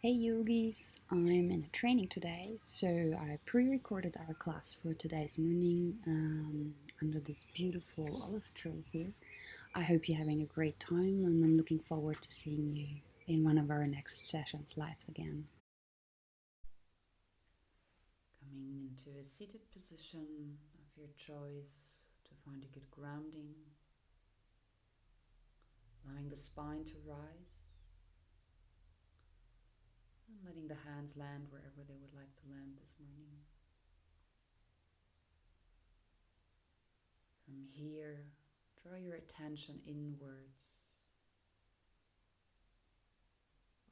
Hey yogis, I'm in a training today, so I pre-recorded our class for today's morning under this beautiful olive tree here. I hope you're having a great time and I'm looking forward to seeing you in one of our next sessions live again. Coming into a seated position of your choice to find a good grounding, allowing the spine to rise and letting the hands land wherever they would like to land this morning. From here, draw your attention inwards,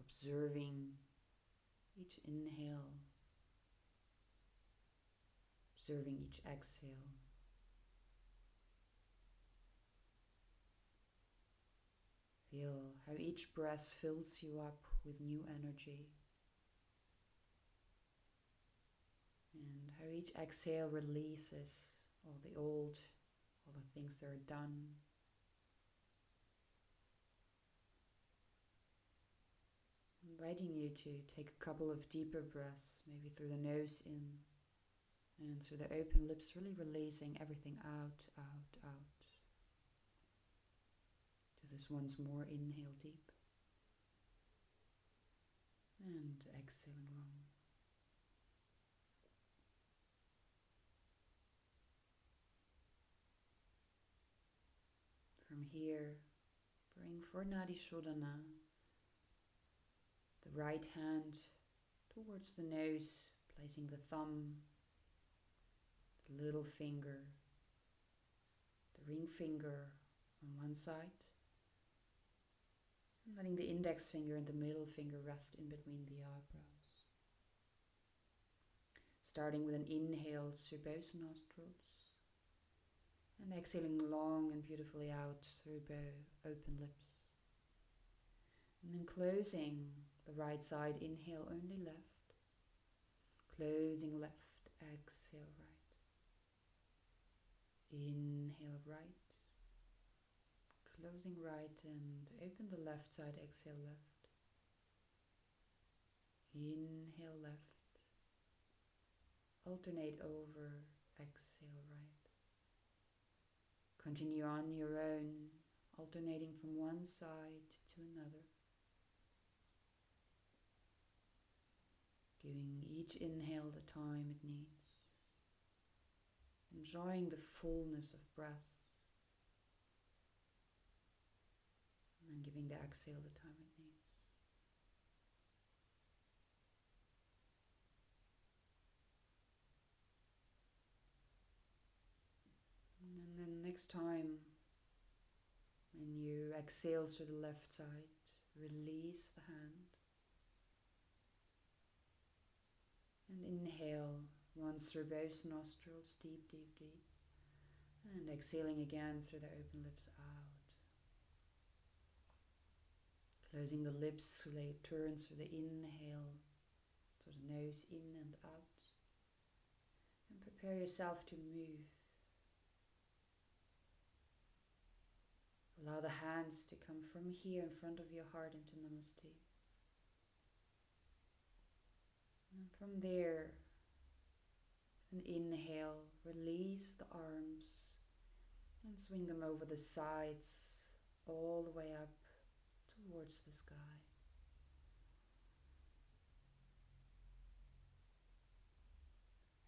observing each inhale, observing each exhale. Feel how each breath fills you up with new energy, and how each exhale releases all the old, all the things that are done. Inviting you to take a couple of deeper breaths, maybe through the nose in and through the open lips, really releasing everything out, out, out. Do this once more. Inhale deep and exhaling long. From here, bring for Nadi Shodhana the right hand towards the nose, placing the thumb, the little finger, the ring finger on one side, and letting the index finger and the middle finger rest in between the eyebrows. Starting with an inhale through both nostrils and exhaling long and beautifully out through open lips. And then closing the right side, inhale only left, closing left, exhale right, inhale right, closing right and open the left side, exhale left, inhale left, alternate over, exhale right. Continue on your own, alternating from one side to another. Giving each inhale the time it needs. Enjoying the fullness of breath. And then giving the exhale the time it needs. And then next time, when you exhale through the left side, release the hand. And inhale once through both nostrils, deep, deep, deep. And exhaling again through the open lips out. Closing the lips, turn through the inhale, through the nose in and out. And prepare yourself to move. Allow the hands to come from here in front of your heart into Namaste. And from there, an inhale, release the arms and swing them over the sides, all the way up towards the sky.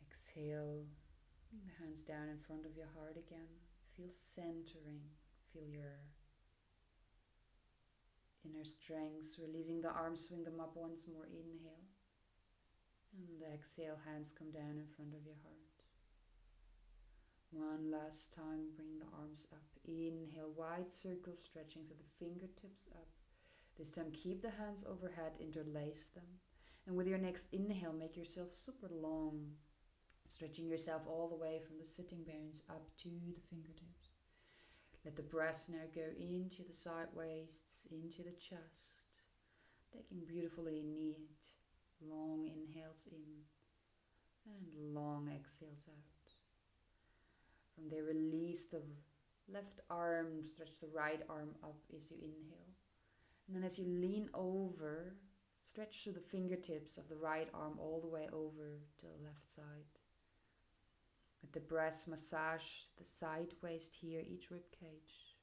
Exhale, bring the hands down in front of your heart again. Feel centering, feel your inner strength. Releasing the arms, swing them up once more, inhale. And exhale, hands come down in front of your heart. One last time, bring the arms up. Inhale, wide circle stretching so the fingertips up. This time keep the hands overhead, interlace them. And with your next inhale, make yourself super long, stretching yourself all the way from the sitting bones up to the fingertips. Let the breath now go into the side waists, into the chest, taking beautifully neat, long inhales in and long exhales out. From there, release the left arm, stretch the right arm up as you inhale. And then as you lean over, Stretch through the fingertips of the right arm all the way over to the left side. Let the breath massage the side waist here, each rib cage.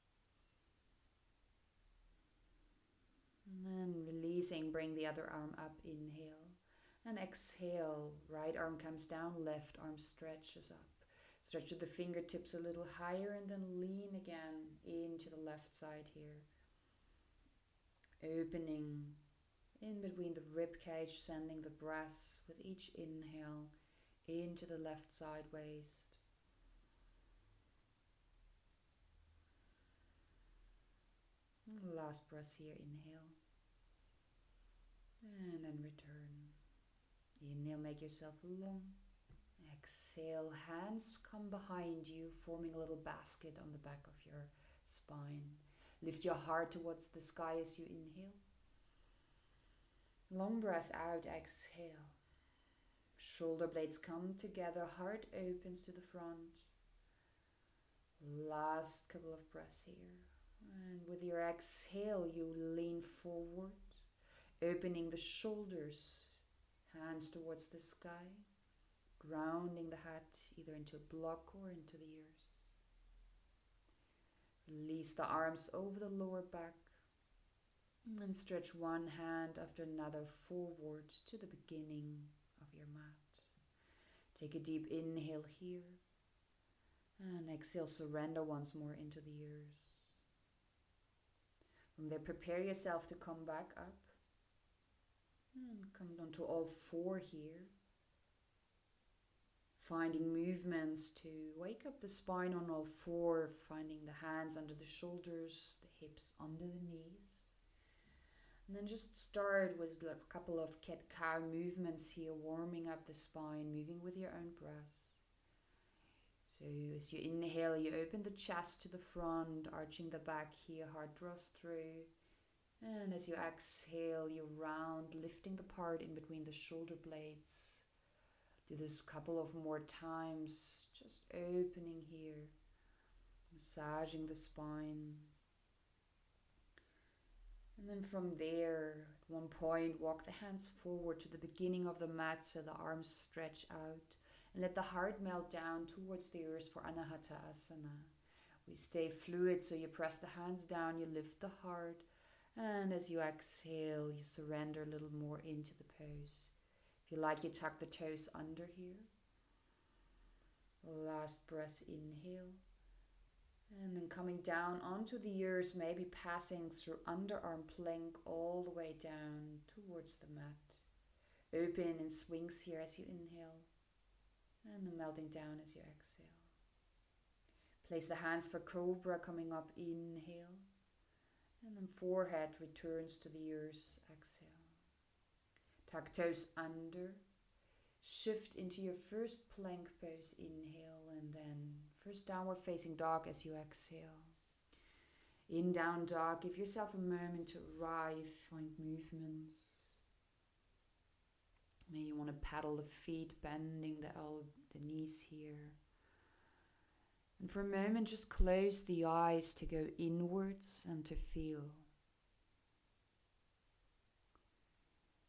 And then releasing, bring the other arm up, inhale. And exhale, right arm comes down, left arm stretches up. Stretch the fingertips a little higher and then lean again into the left side here. Opening in between the rib cage, sending the breath with each inhale into the left side waist. Last breath here, inhale. And then return. Inhale, make yourself long. Exhale, hands come behind you, forming a little basket on the back of your spine. Lift your heart towards the sky as you inhale. Long breath out, exhale. Shoulder blades come together, heart opens to the front. Last couple of breaths here. And with your exhale, you lean forward, opening the shoulders, hands towards the sky, grounding the head either into a block or into the ears. Release the arms over the lower back and stretch one hand after another forward to the beginning of your mat. Take a deep inhale here and exhale, surrender once more into the ears. From there, prepare yourself to come back up and come onto all four here. Finding movements to wake up the spine on all four, finding the hands under the shoulders, the hips under the knees. And then just start with a couple of cat-cow movements here, warming up the spine, moving with your own breath. So as you inhale, you open the chest to the front, arching the back here, heart draws through. And as you exhale, you round, lifting the part in between the shoulder blades. Do this a couple of more times, just opening here, massaging the spine. And then from there, at one point, walk the hands forward to the beginning of the mat so the arms stretch out. And let the heart melt down towards the earth for Anahata Asana. We stay fluid, so you press the hands down, you lift the heart. And as you exhale, you surrender a little more into the pose. If you like, you tuck the toes under here. Last breath, inhale. And then coming down onto the ears, maybe passing through underarm plank all the way down towards the mat. Open in swings here as you inhale. And then melting down as you exhale. Place the hands for cobra coming up, inhale. And then forehead returns to the ears, exhale. Tuck toes under. Shift into your first plank pose, inhale. And then first downward facing dog as you exhale. In down dog, give yourself a moment to arrive, find movements. Maybe you want to paddle the feet, bending the knees here. And for a moment, just close the eyes to go inwards and to feel.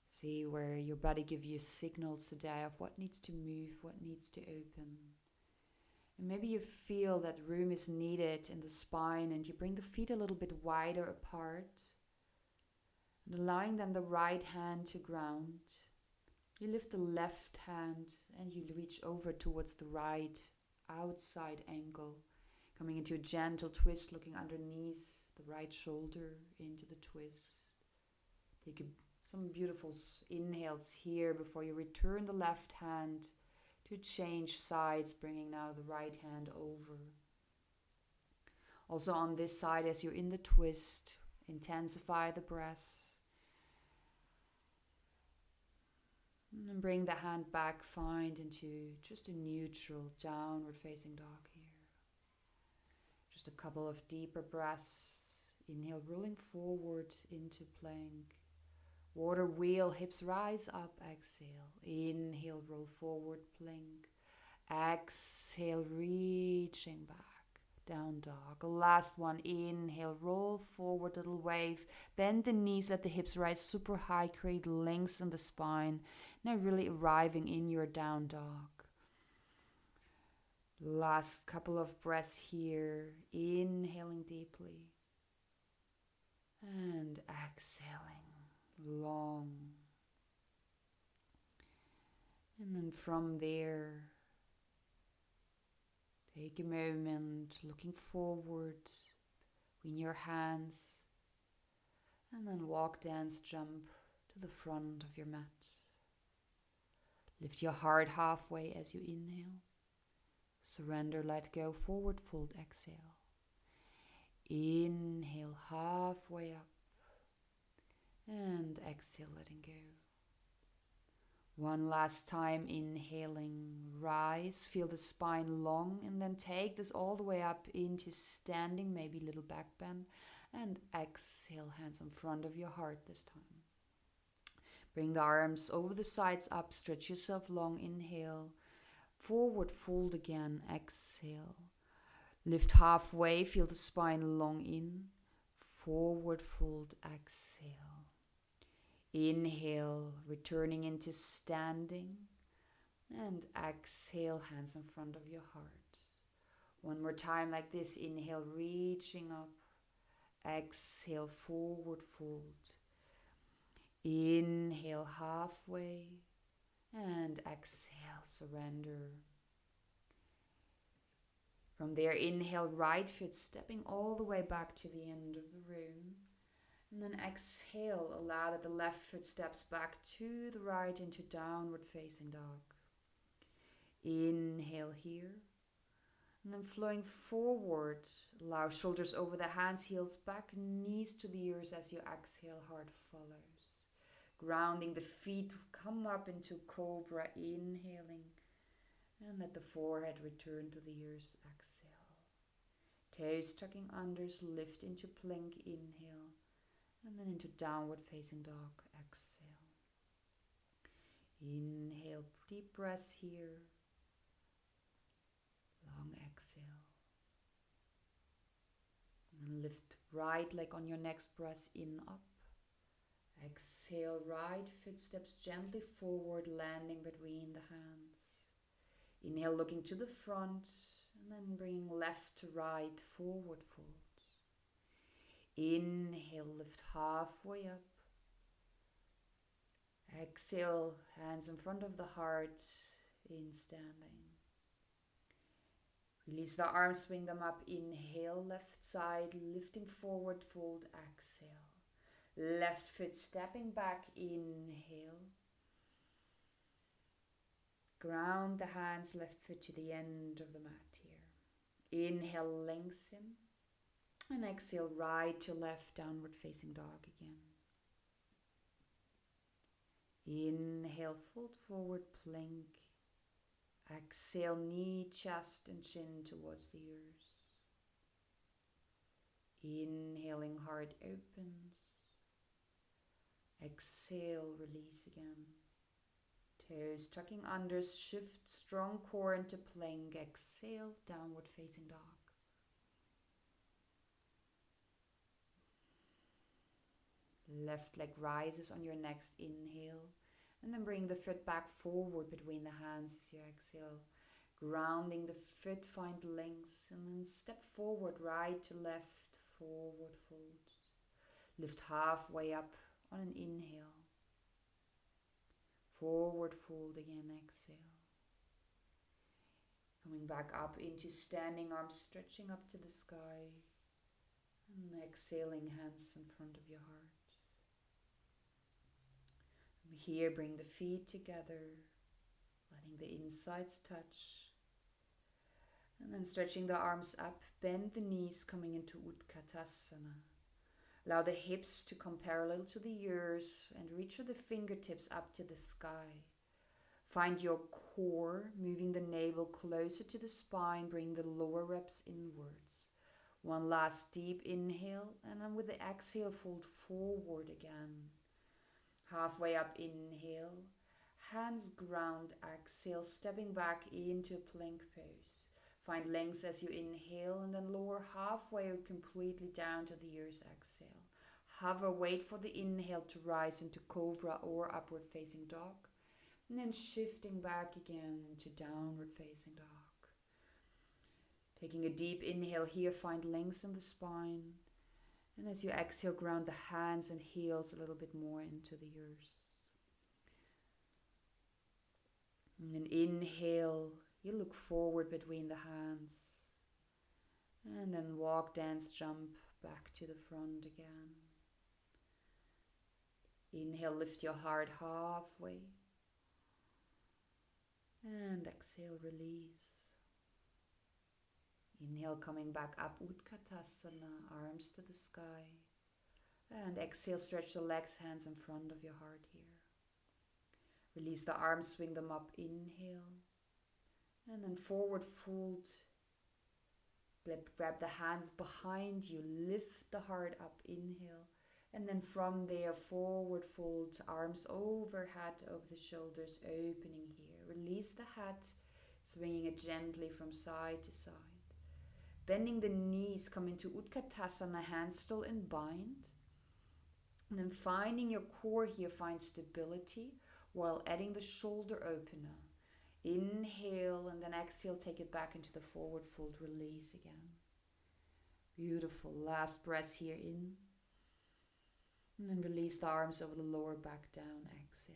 See where your body gives you signals today of what needs to move, what needs to open. And maybe you feel that room is needed in the spine and you bring the feet a little bit wider apart. And allowing then the right hand to ground. You lift the left hand and you reach over towards the right outside ankle, coming into a gentle twist, looking underneath the right shoulder into the twist. Take some beautiful inhales here before you return the left hand to change sides, bringing now the right hand over. Also on this side, as you're in the twist, intensify the breath. And bring the hand back, find into just a neutral downward facing dog here. Just a couple of deeper breaths. Inhale, rolling forward into plank. Water wheel, hips rise up, exhale. Inhale, roll forward, plank. Exhale, reaching back. down dog. Last one, inhale, roll forward, little wave. Bend the knees, let the hips rise super high, create length in the spine. Now really arriving in your down dog. Last couple of breaths here, inhaling deeply and exhaling long. And then from there, take a moment looking forward between your hands, and then walk, dance, jump to the front of your mat. Lift your heart halfway as you inhale. Surrender, let go, forward fold, exhale. Inhale halfway up and exhale, letting go. One last time, inhaling, rise, feel the spine long, and then take this all the way up into standing, maybe little back bend, and exhale, hands in front of your heart this time. Bring the arms over the sides up, stretch yourself long, inhale, forward fold again, exhale. Lift halfway, feel the spine long in, forward fold, exhale. Inhale, returning into standing, and exhale, hands in front of your heart. One more time like this, inhale, reaching up, exhale, forward fold. Inhale, halfway, and exhale, surrender. From there, inhale, right foot stepping all the way back to the end of the room. And then exhale, allow that the left foot steps back to the right into downward facing dog. Inhale here. And then flowing forward, allow shoulders over the hands, heels back, knees to the ears as you exhale, heart follows. Grounding the feet, come up into cobra, inhaling. And let the forehead return to the ears, exhale. Toes tucking unders, lift into plank, inhale. And then into downward facing dog, exhale. Inhale, deep breaths here. Long exhale. And then lift right leg on your next breath in, up. Exhale, right foot steps gently forward, landing between the hands. Inhale, looking to the front, and then bringing left to right, forward fold. Inhale, lift halfway up. Exhale, hands in front of the heart, in standing. Release the arms, swing them up. Inhale, left side, lifting forward, fold, exhale. Left foot stepping back, inhale. Ground the hands, left foot to the end of the mat here. Inhale, lengthen. And exhale, right to left, downward facing dog again. Inhale, fold forward, plank. Exhale, knee, chest, and chin towards the ears. Inhaling, heart opens. Exhale, release again. Toes tucking under, shift strong core into plank. Exhale, downward facing dog. Left leg rises on your next inhale. And then bring the foot back forward between the hands as you exhale. Grounding the foot, find length. And then step forward, right to left, forward fold. Lift halfway up on an inhale. Forward fold again, exhale. Coming back up into standing, arms stretching up to the sky. And exhaling, hands in front of your heart. From here, bring the feet together, letting the insides touch. And then stretching the arms up, bend the knees, coming into Utkatasana. Allow the hips to come parallel to the ears and reach with the fingertips up to the sky. Find your core, moving the navel closer to the spine, bring the lower ribs inwards. One last deep inhale, and then with the exhale, fold forward again. Halfway up, inhale, hands ground, exhale, stepping back into plank pose. Find length as you inhale and then lower halfway or completely down to the ears. Exhale. Hover, wait for the inhale to rise into cobra or upward facing dog. And then shifting back again into downward facing dog. Taking a deep inhale here, find length in the spine. And as you exhale, ground the hands and heels a little bit more into the ears. And then inhale, you look forward between the hands. And then walk, dance, jump back to the front again. Inhale, lift your heart halfway. And exhale, release. Inhale, coming back up, Utkatasana, arms to the sky. And exhale, stretch the legs, hands in front of your heart here. Release the arms, swing them up, inhale. And then forward fold. Grab the hands behind you, lift the heart up, inhale. And then from there, forward fold, arms overhead, over the shoulders, opening here. Release the head, swinging it gently from side to side. Bending the knees, come into Utkatasana, hands still in bind. And then finding your core here, find stability while adding the shoulder opener. Inhale and then exhale, take it back into the forward fold, release again. Beautiful. Last breath here in. And then release the arms over the lower back down, exhale.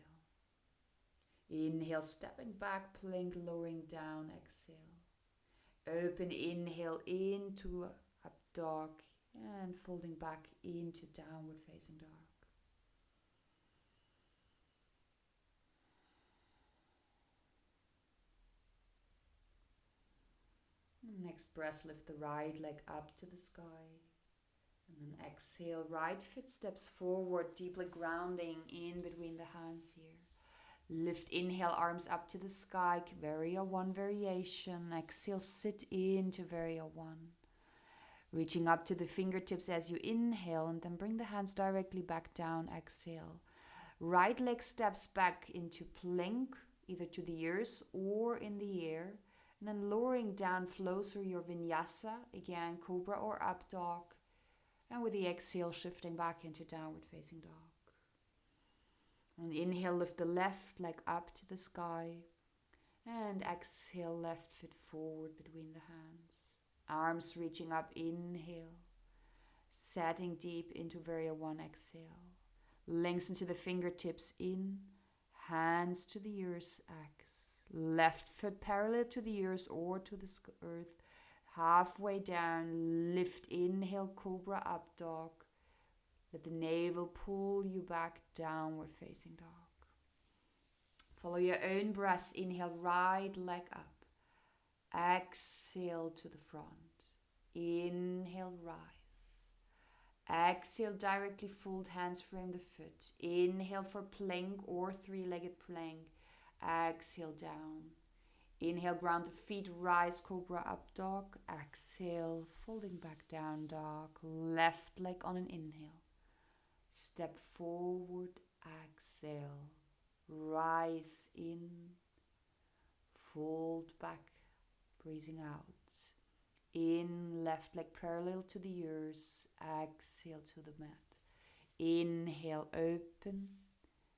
Inhale, stepping back, plank, lowering down, exhale. Open, inhale into up dog and folding back into downward facing dog. Next breath, lift the right leg up to the sky. And then exhale, right foot steps forward, deeply grounding in between the hands here. Lift, inhale, arms up to the sky, Varya 1 variation. Exhale, sit into Varya 1. Reaching up to the fingertips as you inhale and then bring the hands directly back down, exhale. Right leg steps back into plank, either to the ears or in the air. And then lowering down, flow through your vinyasa, again, cobra or up dog. And with the exhale, shifting back into downward facing dog. On inhale, lift the left leg up to the sky. And exhale, left foot forward between the hands. Arms reaching up, inhale. Setting deep into Varya 1, exhale. Lengthen to the fingertips in. Hands to the ears, exhale. Left foot parallel to the ears or to the earth. Halfway down, lift, inhale, cobra, up dog. Let the navel pull you back, downward facing dog. Follow your own breath. Inhale, right leg up. Exhale to the front. Inhale, rise. Exhale, directly fold, hands frame the foot. Inhale for plank or three-legged plank. Exhale down. Inhale, ground the feet, rise, cobra, up dog. Exhale, folding back down dog. Left leg on an inhale. Step forward, exhale. Rise in. Fold back, breathing out. In, left leg parallel to the ears. Exhale to the mat. Inhale, open.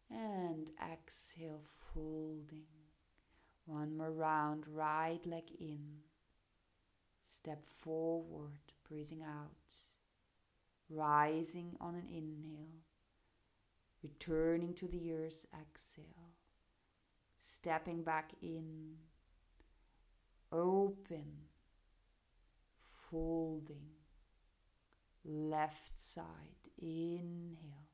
And exhale, folding. One more round, right leg in. Step forward, breathing out. Rising on an inhale. Returning to the ears, exhale. Stepping back in. Open. Folding. Left side, inhale.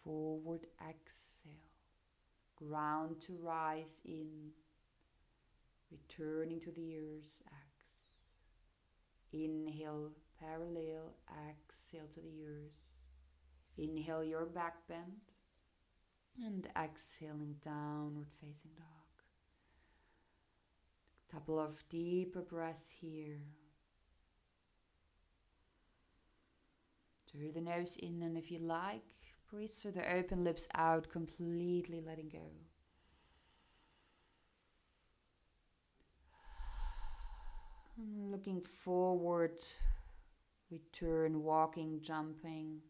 Forward, exhale. Ground to rise in. Returning to the ears, inhale, parallel, exhale to the ears. Inhale your back bend. And exhaling, downward facing dog. Couple of deeper breaths here. Through the nose in, and if you like, breathe through the open lips out, completely letting go. And looking forward, return, walking, jumping,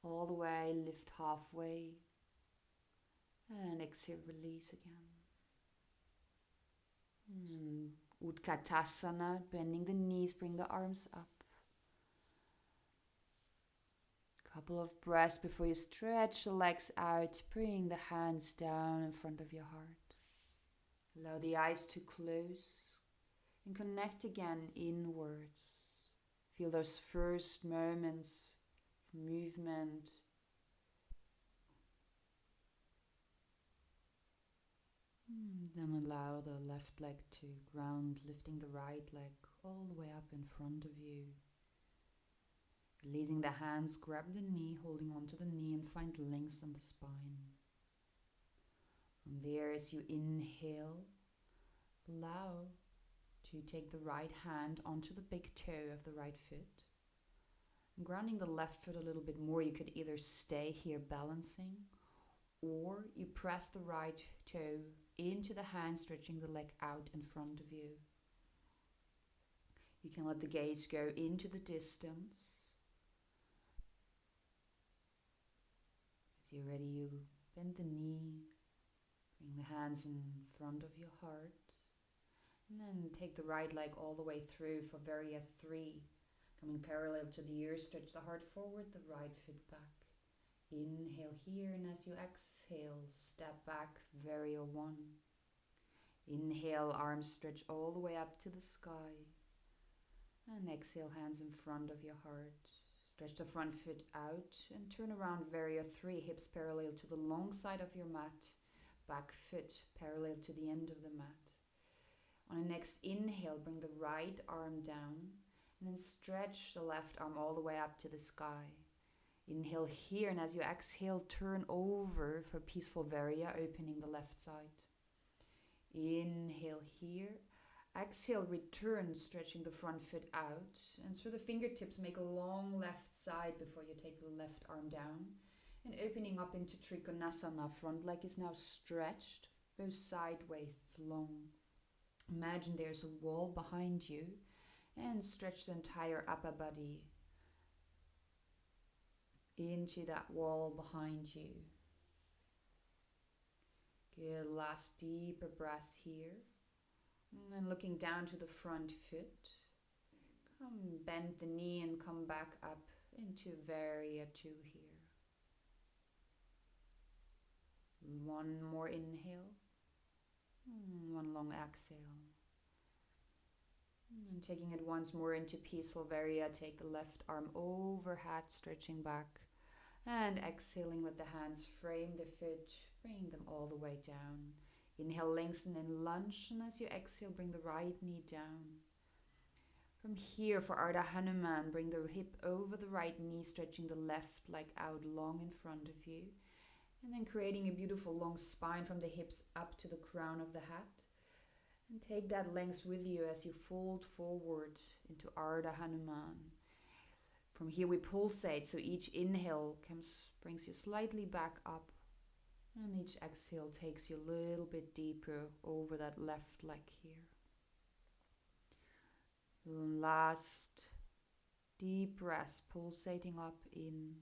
all the way, lift halfway, and exhale, release again. And Utkatasana, bending the knees, bring the arms up. Couple of breaths before you stretch the legs out, bring the hands down in front of your heart. Allow the eyes to close and connect again inwards. Feel those first moments of movement. Then allow the left leg to ground, lifting the right leg all the way up in front of you. Releasing the hands, grab the knee, holding onto the knee and find length on the spine. From there, as you inhale, allow to take the right hand onto the big toe of the right foot. And grounding the left foot a little bit more, you could either stay here balancing, or you press the right toe into the hand, stretching the leg out in front of you. You can let the gaze go into the distance. As you're ready, you bend the knee, bring the hands in front of your heart, and then take the right leg all the way through for Varya 3. Coming parallel to the ears, stretch the heart forward, the right foot back. Inhale here, and as you exhale, step back, Varya 1. Inhale, arms stretch all the way up to the sky. And exhale, hands in front of your heart. Stretch the front foot out and turn around, Varya 3, hips parallel to the long side of your mat. Back foot parallel to the end of the mat. On the next inhale, bring the right arm down and then stretch the left arm all the way up to the sky. Inhale here, and as you exhale, turn over for peaceful Varya, opening the left side. Inhale here. Exhale, return, stretching the front foot out. And through the fingertips, make a long left side before you take the left arm down. And opening up into Trikonasana, front leg is now stretched, both side waists long. Imagine there's a wall behind you, and stretch the entire upper body into that wall behind you. Good, last deeper breath here. And then looking down to the front foot. Bend the knee and come back up into Varya 2 here. One more inhale. One long exhale. And taking it once more into peaceful Varya, take the left arm overhead, stretching back. And exhaling, let the hands frame the foot, bring them all the way down. Inhale, lengthen and lunge, and as you exhale, bring the right knee down. From here, for Ardha Hanuman, bring the hip over the right knee, stretching the left leg out long in front of you. And then creating a beautiful long spine from the hips up to the crown of the hat. And take that length with you as you fold forward into Ardha Hanuman. From here we pulsate, so each inhale brings you slightly back up. And each exhale takes you a little bit deeper over that left leg here. Last deep breath, pulsating up in.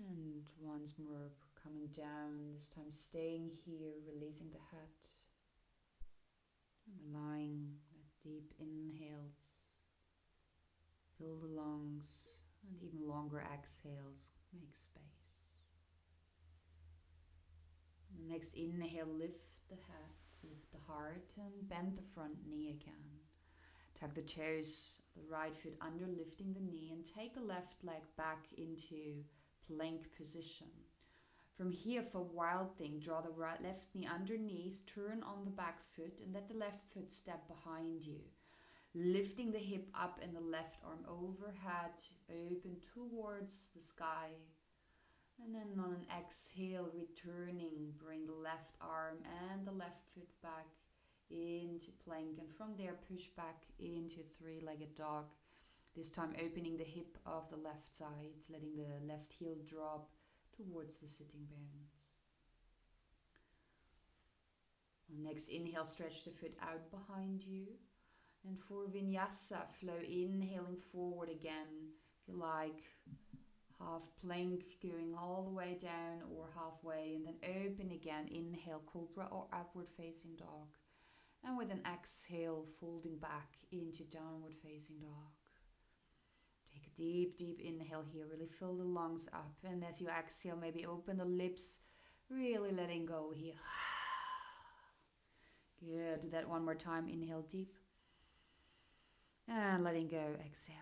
And once more coming down, this time staying here, releasing the head. And allowing that deep inhales. Fill the lungs, and even longer exhales, make space. And the next inhale, lift the head, lift the heart, and bend the front knee again. Tuck the toes of the right foot under, lifting the knee, and take the left leg back into plank position. From here, for Wild Thing, draw the left knee underneath, turn on the back foot, and let the left foot step behind you. Lifting the hip up and the left arm overhead, open towards the sky. And then on an exhale, returning, bring the left arm and the left foot back into plank. And from there, push back into three-legged dog. This time opening the hip of the left side, letting the left heel drop towards the sitting bones. On next inhale, stretch the foot out behind you. And for Vinyasa, flow inhaling forward again. If you like, half plank going all the way down or halfway, and then open again. Inhale, cobra or upward facing dog. And with an exhale, folding back into downward facing dog. Take a deep, deep inhale here. Really fill the lungs up. And as you exhale, maybe open the lips, really letting go here. Good. Do that one more time. Inhale deep. And letting go. Exhale.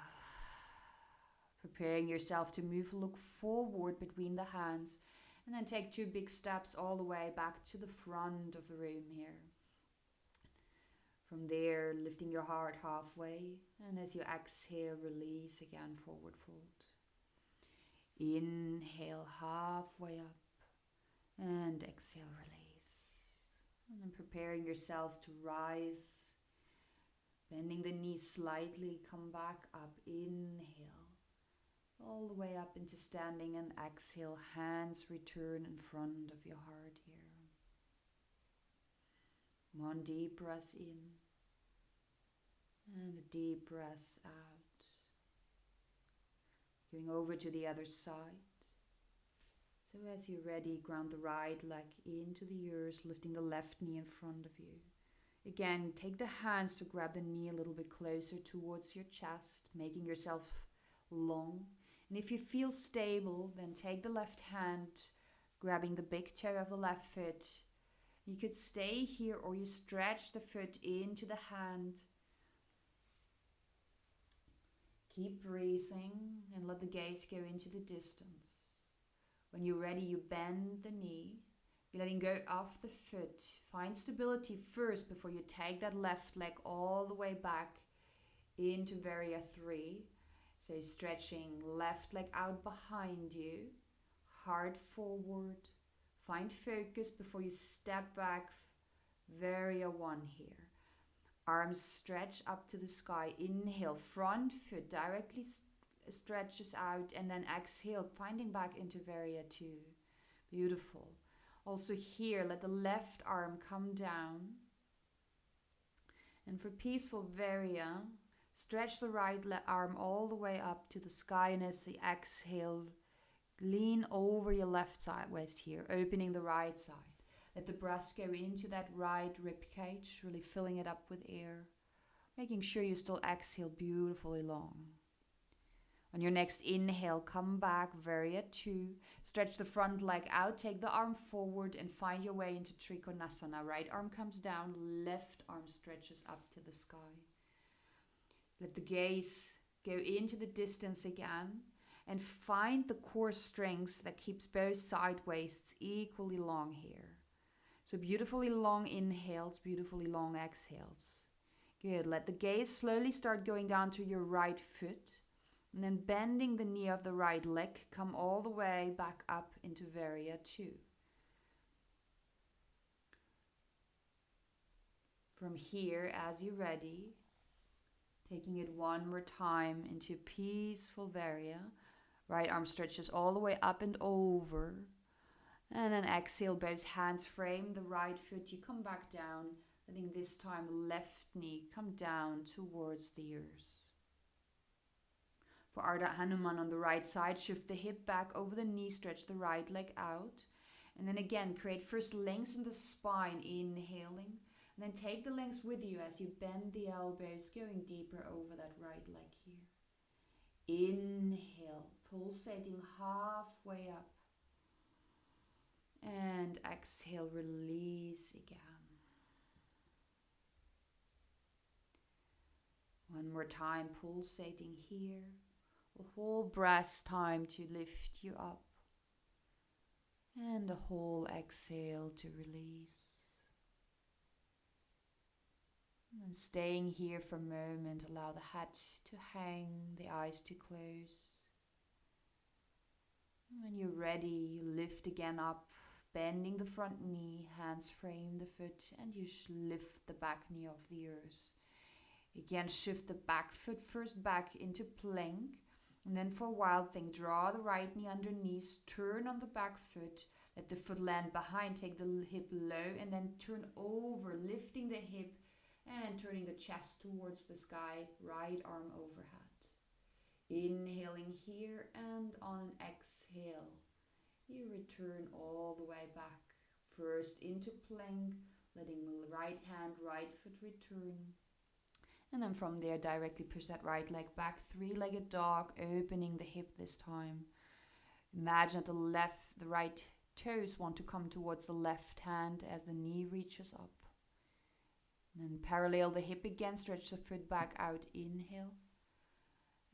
Preparing yourself to move, look forward between the hands. And then take 2 big steps all the way back to the front of the room here. From there, lifting your heart halfway. And as you exhale, release again, forward fold. Inhale halfway up. And exhale, release. And then preparing yourself to rise. Bending the knees slightly, come back up. Inhale. All the way up into standing and exhale. Hands return in front of your heart here. One deep breath in and a deep breath out. Going over to the other side. So as you're ready, ground the right leg into the earth, lifting the left knee in front of you. Again, take the hands to grab the knee a little bit closer towards your chest, making yourself long. And if you feel stable, then take the left hand, grabbing the big toe of the left foot. You could stay here or you stretch the foot into the hand. Keep breathing and let the gaze go into the distance. When you're ready, you bend the knee, letting go off the foot. Find stability first before you take that left leg all the way back into Varya 3. So stretching left leg out behind you, heart forward. Find focus before you step back, Varya 1 here. Arms stretch up to the sky. Inhale, front foot directly stretches out, and then exhale, finding back into Varya 2. Beautiful. Also here, let the left arm come down. And for peaceful Varya, stretch the right arm all the way up to the sky, and as you exhale, lean over your left side waist here, opening the right side. Let the breath go into that right rib cage, really filling it up with air, making sure you still exhale beautifully long. On your next inhale, come back, Varya 2. Stretch the front leg out, take the arm forward and find your way into Trikonasana. Right arm comes down, left arm stretches up to the sky. Let the gaze go into the distance again and find the core strength that keeps both side waists equally long here. So beautifully long inhales, beautifully long exhales. Good. Let the gaze slowly start going down to your right foot. And then bending the knee of the right leg, come all the way back up into Varya 2. From here, as you're ready, taking it one more time into peaceful Varya. Right arm stretches all the way up and over. And then exhale, both hands frame the right foot. You come back down, letting this time the left knee come down towards the earth. For Ardha Hanuman on the right side, shift the hip back over the knee, stretch the right leg out. And then again, create first lengths in the spine, inhaling. And then take the lengths with you as you bend the elbows, going deeper over that right leg here. Inhale, pulsating halfway up. And exhale, release again. One more time, pulsating here. A whole breath time to lift you up. And a whole exhale to release. And staying here for a moment, allow the head to hang, the eyes to close. When you're ready, you lift again up, bending the front knee, hands frame the foot, and you lift the back knee off the earth. Again, shift the back foot first back into plank, and then for Wild Thing, draw the right knee underneath, turn on the back foot, let the foot land behind, take the hip low, and then turn over, lifting the hip, And turning the chest towards the sky, right arm overhead. Inhaling here, and on an exhale, you return all the way back. First into plank, letting the right hand, right foot return. And then from there, directly push that right leg back, three-legged dog, opening the hip this time. Imagine that the right toes want to come towards the left hand as the knee reaches up. And then parallel the hip again, stretch the foot back out, inhale.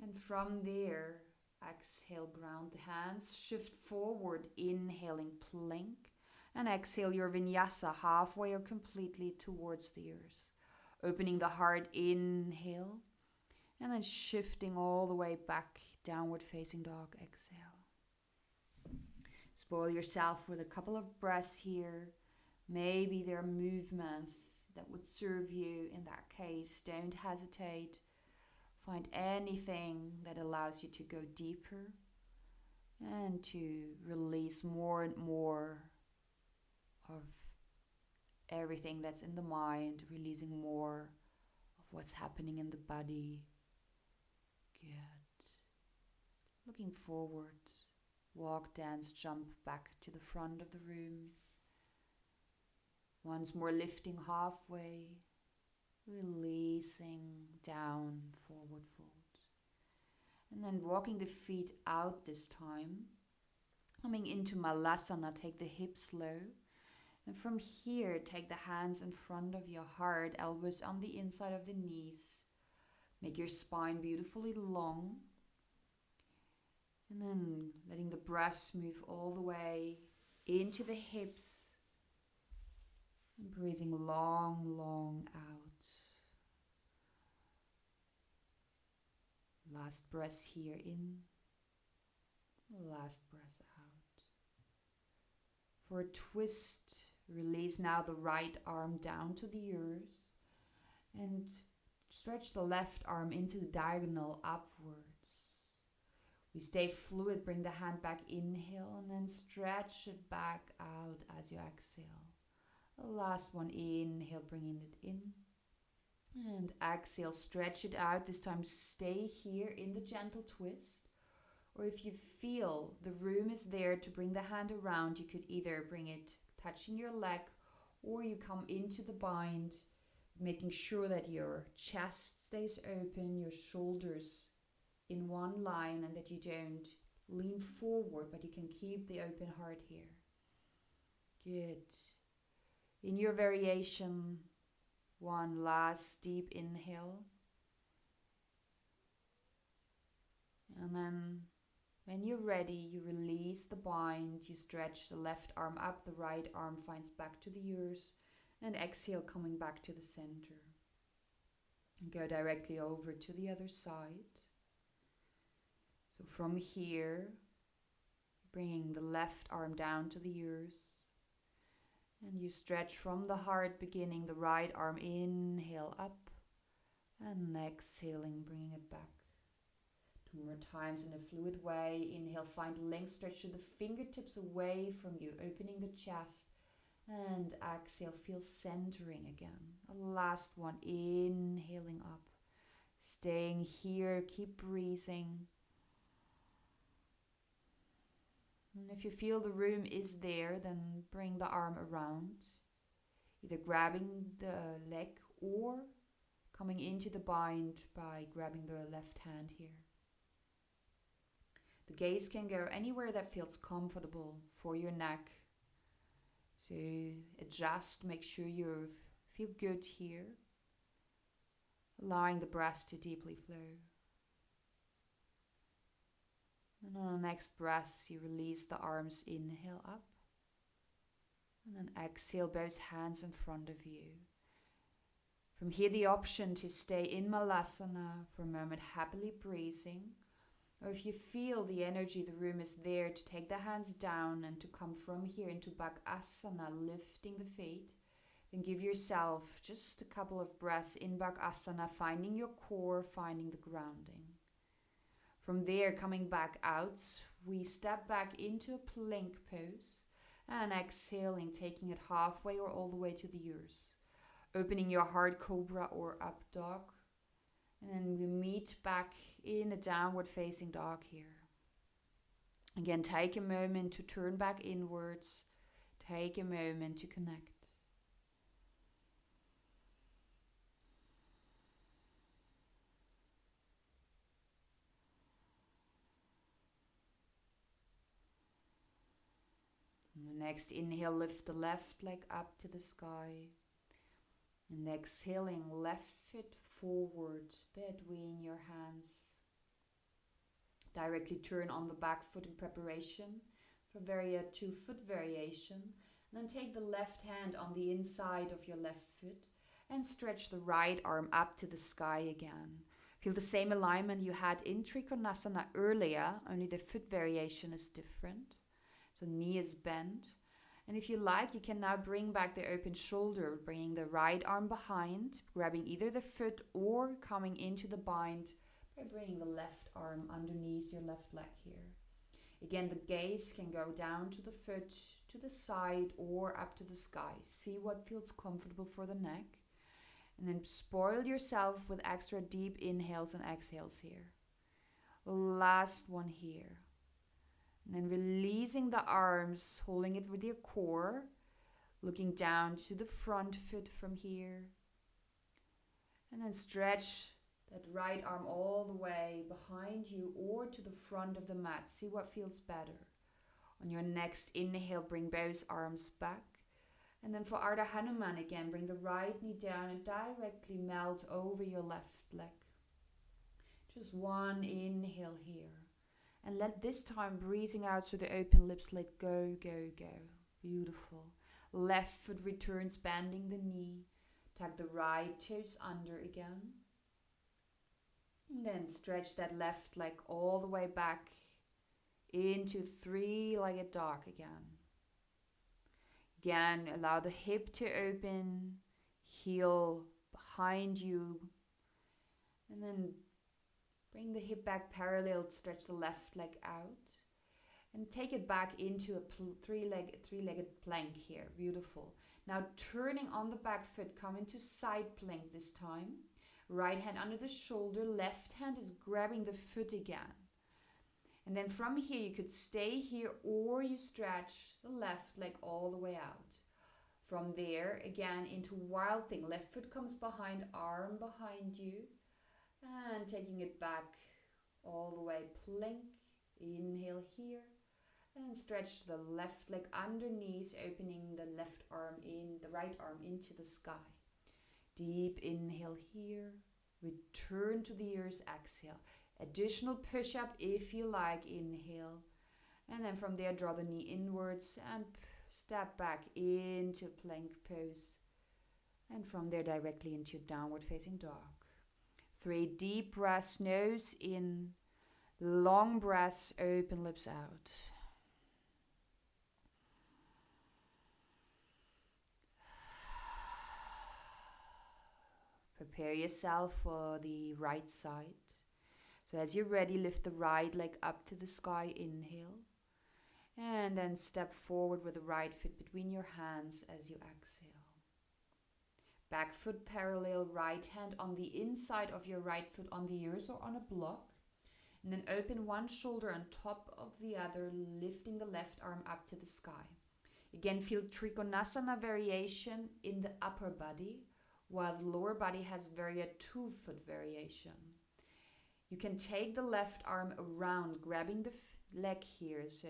And from there, exhale, ground the hands, shift forward, inhaling plank. And exhale your vinyasa halfway or completely towards the ears. Opening the heart, inhale. And then shifting all the way back, downward facing dog, exhale. Spoil yourself with a couple of breaths here. Maybe there are movements that would serve you in that case. Don't hesitate. Find anything that allows you to go deeper and to release more and more of everything that's in the mind, releasing more of what's happening in the body. Good. Looking forward. Walk, dance, jump back to the front of the room. Once more lifting halfway, releasing down, forward fold. And then walking the feet out this time. Coming into Malasana, take the hips low. And from here, take the hands in front of your heart, elbows on the inside of the knees. Make your spine beautifully long. And then letting the breath move all the way into the hips. And breathing long, long out. Last breath here in. Last breath out. For a twist, release now the right arm down to the ears. And stretch the left arm into the diagonal upwards. We stay fluid, bring the hand back, inhale, and then stretch it back out as you exhale. The last one, inhale, bringing it in. And exhale, stretch it out. This time stay here in the gentle twist. Or if you feel the room is there to bring the hand around, you could either bring it touching your leg, or you come into the bind, making sure that your chest stays open, your shoulders in one line, and that you don't lean forward, but you can keep the open heart here. Good. In your variation, one last deep inhale. And then when you're ready, you release the bind, you stretch the left arm up, the right arm finds back to the ears, and exhale, coming back to the center. And go directly over to the other side. So from here, bringing the left arm down to the ears. And you stretch from the heart, beginning the right arm, inhale up. And exhaling, bringing it back. 2 more times in a fluid way. Inhale, find length, stretch the fingertips away from you, opening the chest. And exhale, feel centering again. A last one, inhaling up. Staying here, keep breathing. And if you feel the room is there, then bring the arm around. Either grabbing the leg or coming into the bind by grabbing the left hand here. The gaze can go anywhere that feels comfortable for your neck. So adjust, make sure you feel good here. Allowing the breath to deeply flow. And on the next breath, you release the arms, inhale up. And then exhale, both hands in front of you. From here, the option to stay in Malasana for a moment, happily breathing. Or if you feel the energy, the room is there, to take the hands down and to come from here into Bakasana, lifting the feet. Then give yourself just a couple of breaths in Bakasana, finding your core, finding the grounding. From there, coming back out, we step back into a plank pose and exhaling, taking it halfway or all the way to the ears. Opening your heart cobra or up dog. And then we meet back in a downward facing dog here. Again, take a moment to turn back inwards. Take a moment to connect. And the next inhale, lift the left leg up to the sky. And exhaling, left foot forward between your hands. Directly turn on the back foot in preparation for 2-foot variation. And then take the left hand on the inside of your left foot and stretch the right arm up to the sky again. Feel the same alignment you had in Trikonasana earlier, only the foot variation is different. So knee is bent. And if you like, you can now bring back the open shoulder, bringing the right arm behind, grabbing either the foot or coming into the bind by bringing the left arm underneath your left leg here. Again, the gaze can go down to the foot, to the side, or up to the sky. See what feels comfortable for the neck. And then spoil yourself with extra deep inhales and exhales here. The last one here. And then releasing the arms, holding it with your core, looking down to the front foot from here. And then stretch that right arm all the way behind you or to the front of the mat. See what feels better. On your next inhale, bring both arms back. And then for Ardha Hanuman again, bring the right knee down and directly melt over your left leg. Just one inhale here. And let this time, breathing out through the open lips, let go, go, go. Beautiful. Left foot returns, bending the knee. Tuck the right toes under again. And then stretch that left leg all the way back into 3-legged dog again. Again, allow the hip to open, heel behind you. And then bring the hip back parallel, stretch the left leg out. And take it back into a three-legged plank here. Beautiful. Now turning on the back foot, come into side plank this time. Right hand under the shoulder, left hand is grabbing the foot again. And then from here you could stay here or you stretch the left leg all the way out. From there again into wild thing. Left foot comes behind, arm behind you. And taking it back all the way, plank, inhale here, and stretch the left leg underneath, opening the right arm into the sky. Deep inhale here, return to the ears, exhale. Additional push-up if you like, inhale. And then from there, draw the knee inwards and step back into plank pose. And from there, directly into downward facing dog. 3 deep breaths, nose in, long breaths, open lips out. Prepare yourself for the right side. So as you're ready, lift the right leg up to the sky, inhale. And then step forward with the right foot between your hands as you exhale. Back foot parallel, right hand on the inside of your right foot on the ears or on a block. And then open one shoulder on top of the other, lifting the left arm up to the sky. Again, feel Trikonasana variation in the upper body, while the lower body has 2-foot variation. You can take the left arm around, grabbing the leg here, so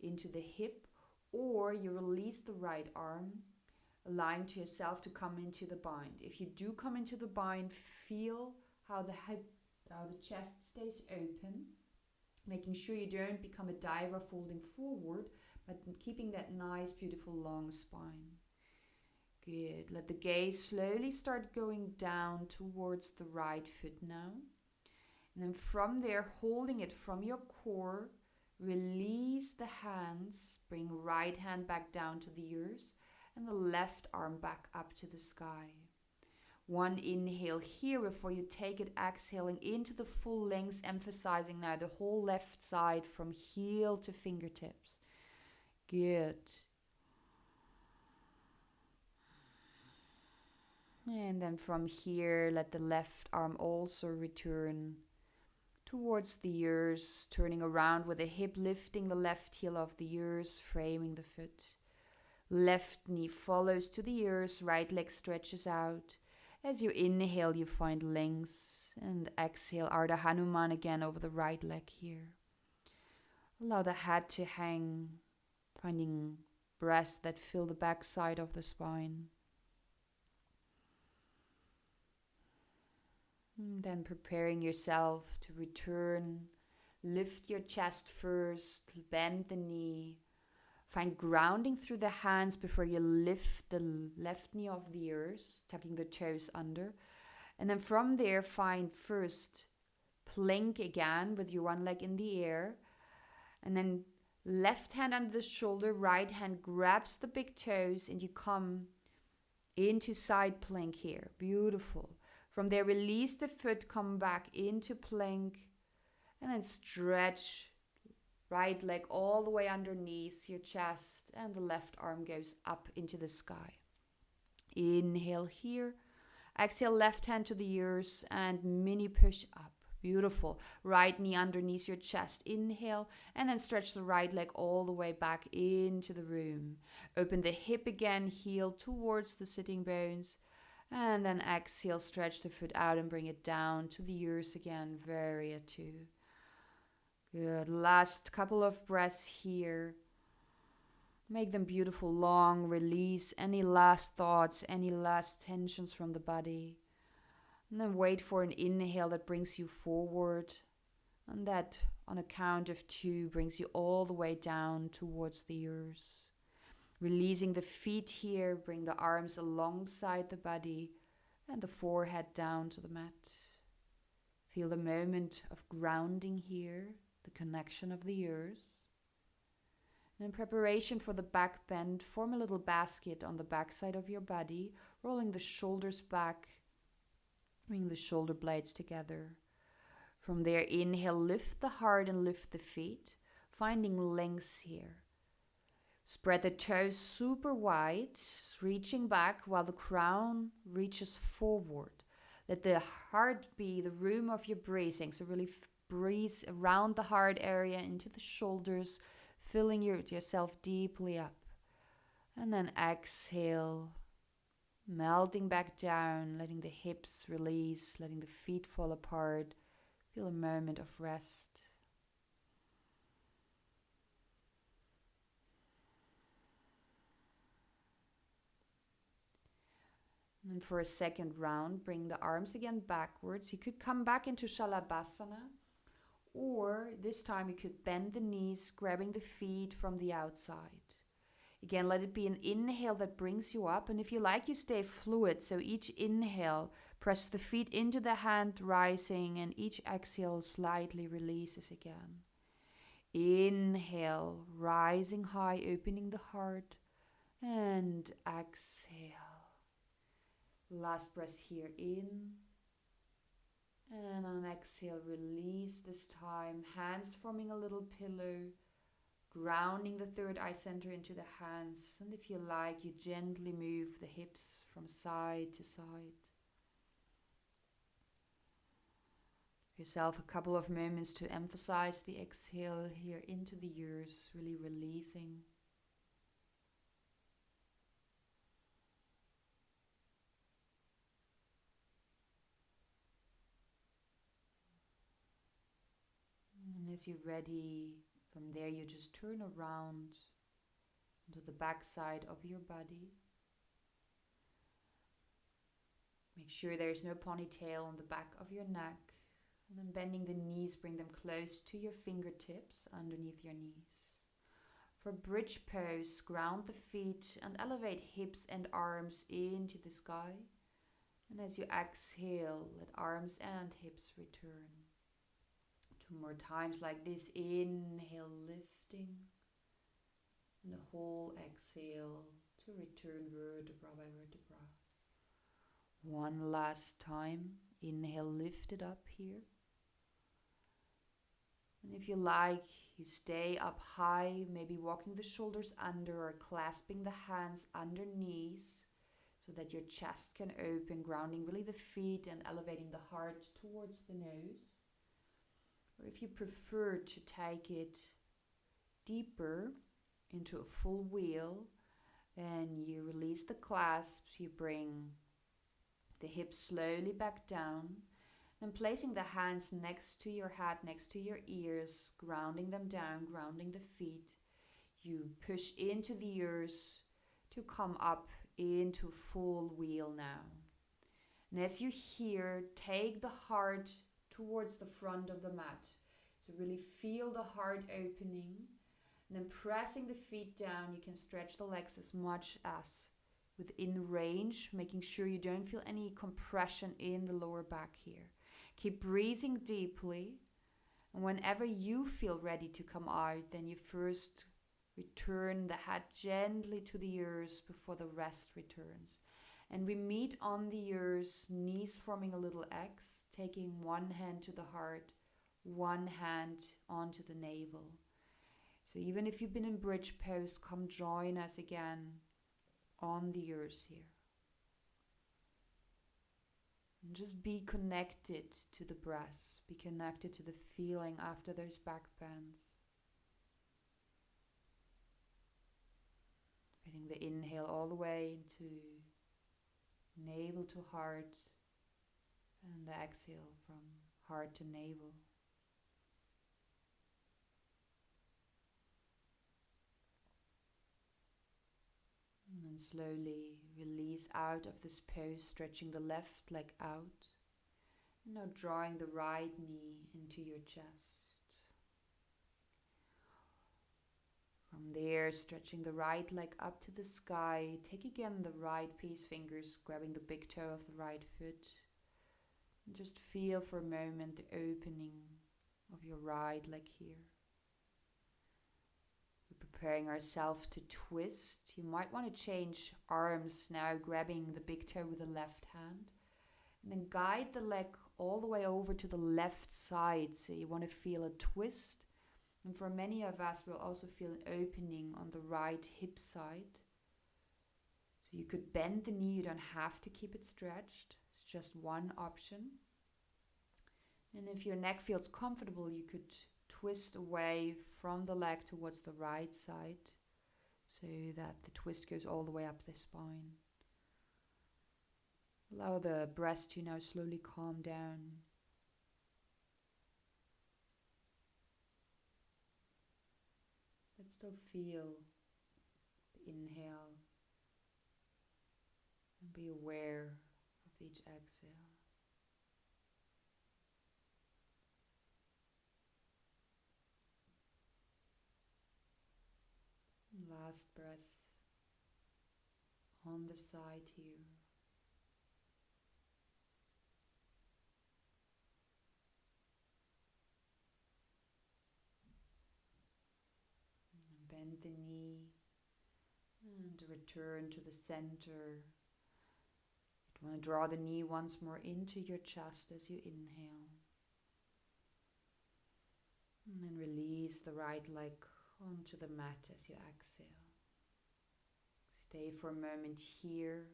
into the hip, or you release the right arm, allowing to yourself to come into the bind. If you do come into the bind, feel how the chest stays open, making sure you don't become a diver folding forward, but keeping that nice, beautiful, long spine. Good. Let the gaze slowly start going down towards the right foot now. And then from there, holding it from your core, release the hands, bring right hand back down to the ears, and the left arm back up to the sky. One inhale here before you take it, exhaling into the full length, emphasizing now the whole left side from heel to fingertips. Good. And then from here, let the left arm also return towards the ears, turning around with the hip, lifting the left heel off the ears, framing the foot. Left knee follows to the ears, right leg stretches out. As you inhale, you find length, and exhale, Ardha Hanuman again over the right leg here. Allow the head to hang, finding breaths that fill the back side of the spine. And then preparing yourself to return. Lift your chest first, bend the knee. Find grounding through the hands before you lift the left knee off the ears, tucking the toes under. And then from there, find first plank again with your one leg in the air. And then left hand under the shoulder, right hand grabs the big toes, and you come into side plank here. Beautiful. From there, release the foot, come back into plank, and then stretch right leg all the way underneath your chest, and the left arm goes up into the sky. Inhale here. Exhale, left hand to the ears and mini push up. Beautiful. Right knee underneath your chest. Inhale, and then stretch the right leg all the way back into the room. Open the hip again, heel towards the sitting bones. And then exhale, stretch the foot out and bring it down to the ears again. Varya 2. Good. Last couple of breaths here. Make them beautiful, long. Release any last thoughts, any last tensions from the body. And then wait for an inhale that brings you forward. And that, on a count of 2, brings you all the way down towards the ears. Releasing the feet here, bring the arms alongside the body and the forehead down to the mat. Feel the moment of grounding here, the connection of the ears. And in preparation for the back bend, form a little basket on the back side of your body, rolling the shoulders back, bring the shoulder blades together. From there, inhale, lift the heart and lift the feet, finding length here. Spread the toes super wide, reaching back while the crown reaches forward. Let the heart be the room of your breathing. So really breathe around the heart area into the shoulders, filling yourself deeply up. And then exhale, melting back down, letting the hips release, letting the feet fall apart. Feel a moment of rest. And for a second round, bring the arms again backwards. You could come back into Shalabhasana, or this time you could bend the knees, grabbing the feet from the outside. Again, let it be an inhale that brings you up, and if you like, you stay fluid. So each inhale, press the feet into the hand, rising, and each exhale slightly releases again. Inhale, rising high, opening the heart, and exhale. Last breath here in, and on exhale, release this time. Hands forming a little pillow, grounding the third eye center into the hands. And if you like, you gently move the hips from side to side. Give yourself a couple of moments to emphasize the exhale here into the ears, really releasing. And as you're ready, from there you just turn around to the back side of your body. Make sure there's no ponytail on the back of your neck. And then bending the knees, bring them close to your fingertips underneath your knees. For bridge pose, ground the feet and elevate hips and arms into the sky. And as you exhale, let arms and hips return. 2 more times like this. Inhale, lifting. And the whole exhale to return vertebra by vertebra. One last time. Inhale, lift it up here. And if you like, you stay up high, maybe walking the shoulders under or clasping the hands underneath. so that your chest can open, grounding really the feet and elevating the heart towards the nose. Or if you prefer to take it deeper into a full wheel, and you release the clasps, you bring the hips slowly back down, and placing the hands next to your head, next to your ears, grounding them down, grounding the feet. You push into the ears to come up into full wheel now. And as you're here, take the heart towards the front of the mat. So really feel the heart opening. And then pressing the feet down, you can stretch the legs as much as within range, making sure you don't feel any compression in the lower back here. Keep breathing deeply. And whenever you feel ready to come out, then you first return the head gently to the ears before the rest returns. And we meet on the ears, knees forming a little X, taking one hand to the heart, one hand onto the navel. So even if you've been in bridge pose, come join us again on the ears here. And just be connected to the breath. Be connected to the feeling after those back bends. Getting the inhale all the way into navel to heart, and the exhale from heart to navel. And then slowly release out of this pose, stretching the left leg out. And now drawing the right knee into your chest. From there, stretching the right leg up to the sky. Take again the right peace fingers, grabbing the big toe of the right foot. And just feel for a moment the opening of your right leg here. Preparing ourselves to twist. You might want to change arms now, grabbing the big toe with the left hand. And then guide the leg all the way over to the left side. So you want to feel a twist. And for many of us, we'll also feel an opening on the right hip side. So you could bend the knee. You don't have to keep it stretched. It's just one option. And if your neck feels comfortable, you could twist away from the leg towards the right side so that the twist goes all the way up the spine. Allow the breath to now slowly calm down. But still feel the inhale and be aware of each exhale. Last breath on the side here. And bend the knee and return to the center. You want to draw the knee once more into your chest as you inhale. And then release the right leg onto the mat as you exhale. Stay for a moment here.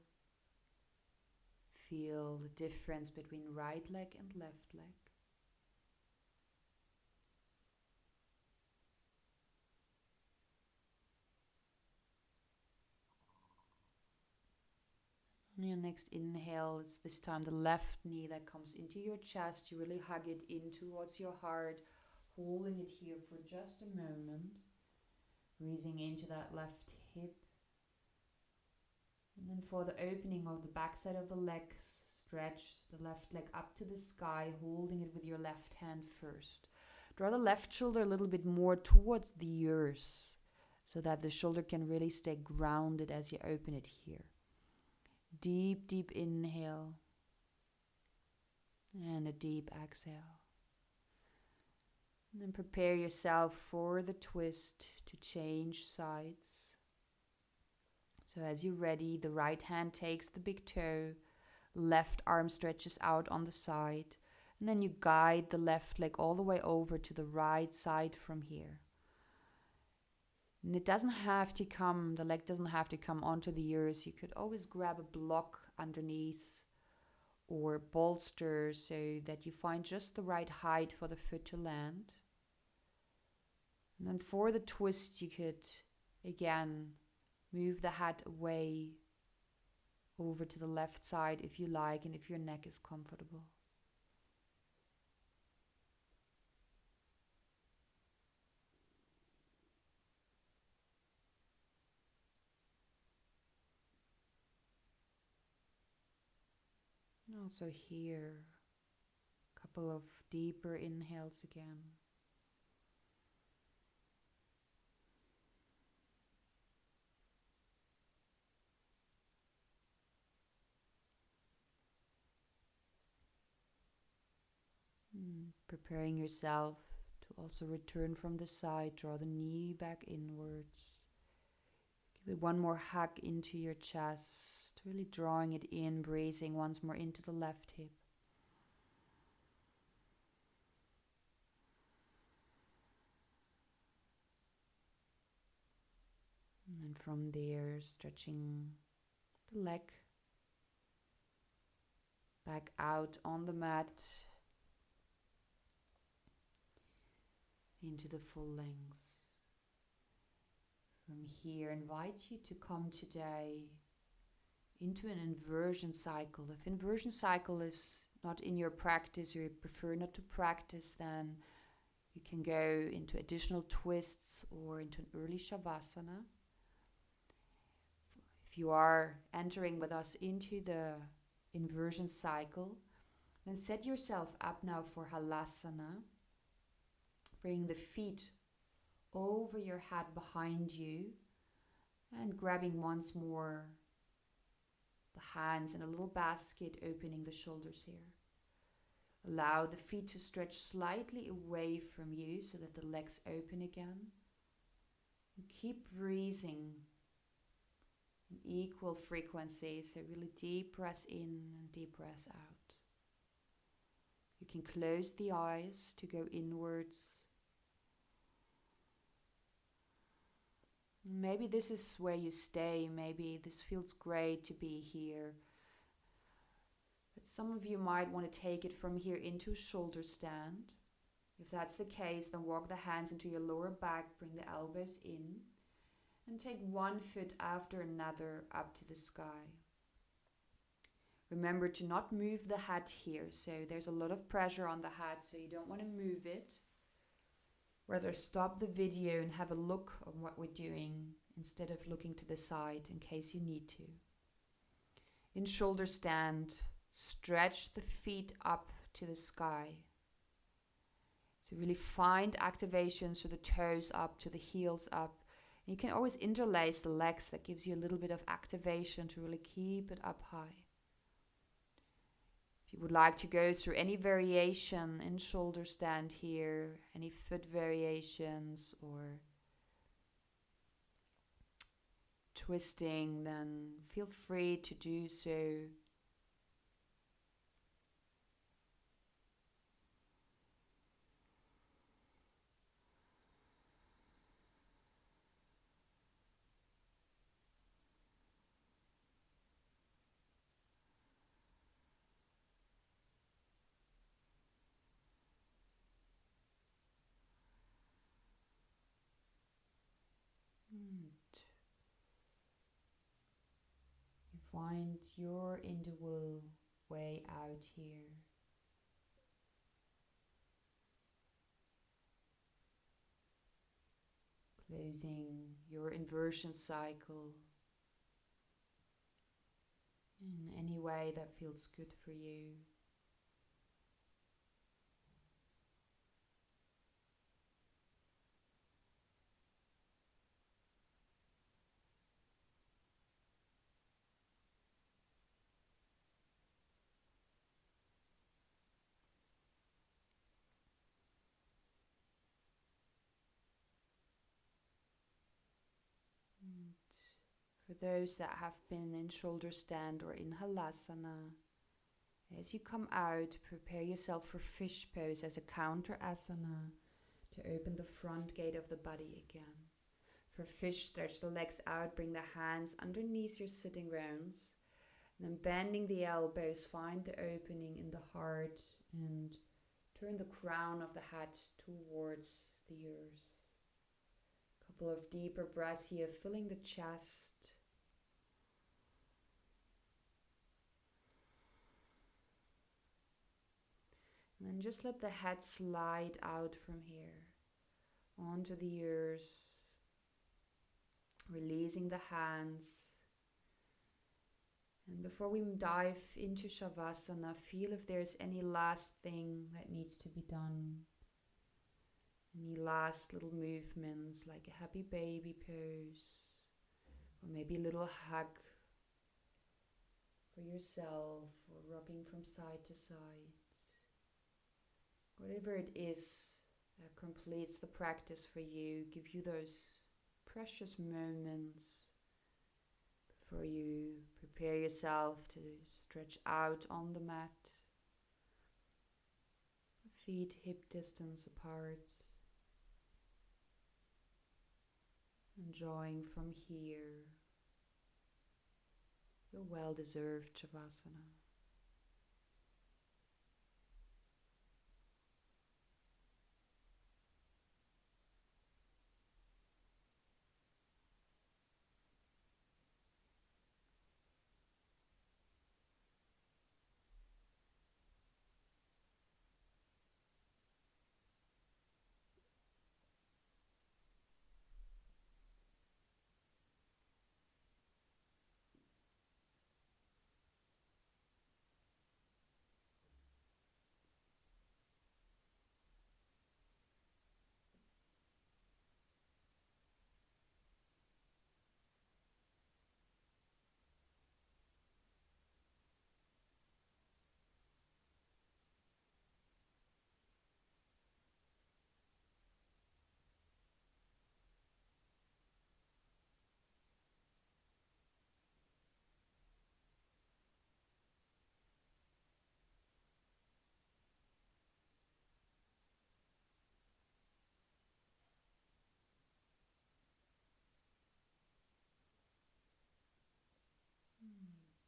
Feel the difference between right leg and left leg. On your next inhale, it's this time the left knee that comes into your chest. You really hug it in towards your heart, holding it here for just a moment. Breathing into that left hip. And then for the opening of the backside of the legs, stretch the left leg up to the sky, holding it with your left hand first. Draw the left shoulder a little bit more towards the ears so that the shoulder can really stay grounded as you open it here. Deep, deep inhale and a deep exhale. And then prepare yourself for the twist to change sides. So as you're ready, the right hand takes the big toe, left arm stretches out on the side, and then you guide the left leg all the way over to the right side from here. And it doesn't have to come, the leg doesn't have to come onto the ears. You could always grab a block underneath or bolster so that you find just the right height for the foot to land. And then for the twist, you could again move the head away over to the left side if you like and if your neck is comfortable. And also here, a couple of deeper inhales again. Preparing yourself to also return from the side, draw the knee back inwards. Give it one more hug into your chest, really drawing it in, breathing once more into the left hip. And then from there, stretching the leg back out on the mat into the full length. From here, invite you to come today into an inversion cycle. If inversion cycle is not in your practice or you prefer not to practice, then you can go into additional twists or into an early Shavasana. If you are entering with us into the inversion cycle, then set yourself up now for Halasana. Bring the feet over your head behind you and grabbing once more the hands in a little basket, opening the shoulders here. Allow the feet to stretch slightly away from you so that the legs open again. And keep breathing in equal frequency, so really deep breath in and deep breath out. You can close the eyes to go inwards. Maybe this is where you stay, maybe this feels great to be here. But some of you might want to take it from here into shoulder stand. If that's the case, then walk the hands into your lower back, bring the elbows in, and take one foot after another up to the sky. Remember to not move the head here, so there's a lot of pressure on the head, so you don't want to move it. Rather stop the video and have a look at what we're doing instead of looking to the side in case you need to. In shoulder stand, stretch the feet up to the sky. So really find activation, so the toes up to the heels up. And you can always interlace the legs, that gives you a little bit of activation to really keep it up high. If you would like to go through any variation in shoulder stand here, any foot variations or twisting, then feel free to do so. You find your individual way out here. Closing your inversion cycle in any way that feels good for you. For those that have been in shoulder stand or in Halasana, as you come out, prepare yourself for fish pose as a counter asana to open the front gate of the body again. For fish, stretch the legs out, bring the hands underneath your sitting rounds. And then bending the elbows, find the opening in the heart and turn the crown of the head towards the ears. Couple of deeper breaths here, filling the chest. And then just let the head slide out from here, onto the ears, releasing the hands. And before we dive into Shavasana, feel if there's any last thing that needs to be done. Any last little movements, like a happy baby pose, or maybe a little hug for yourself, or rocking from side to side. Whatever it is that completes the practice for you, give you those precious moments before you prepare yourself to stretch out on the mat. Feet hip distance apart. Enjoying from here your well-deserved Shavasana.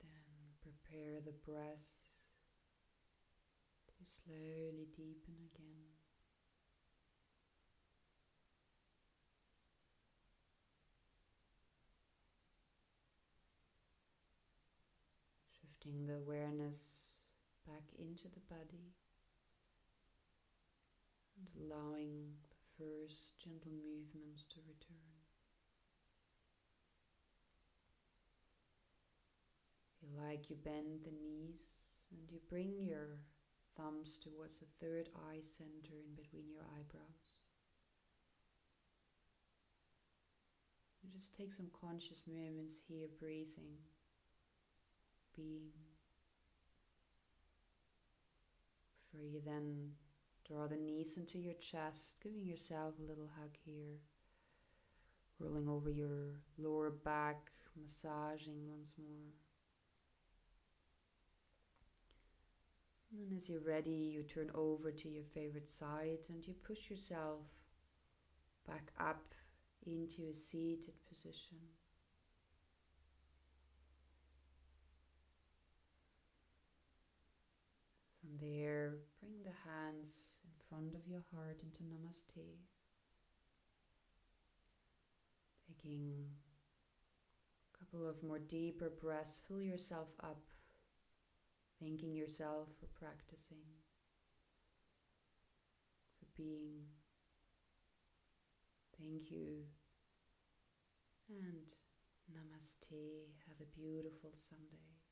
Then prepare the breath to slowly deepen again. Shifting the awareness back into the body and allowing the first gentle movements to return. Feel like you bend the knees and you bring your thumbs towards the third eye center in between your eyebrows. And just take some conscious moments here, breathing, being. Before you then draw the knees into your chest, giving yourself a little hug here. Rolling over your lower back, massaging once more. And then as you're ready, you turn over to your favorite side and you push yourself back up into a seated position. From there, bring the hands in front of your heart into Namaste. Taking a couple of more deeper breaths, fill yourself up. Thanking yourself for practicing, for being. Thank you. And Namaste. Have a beautiful Sunday.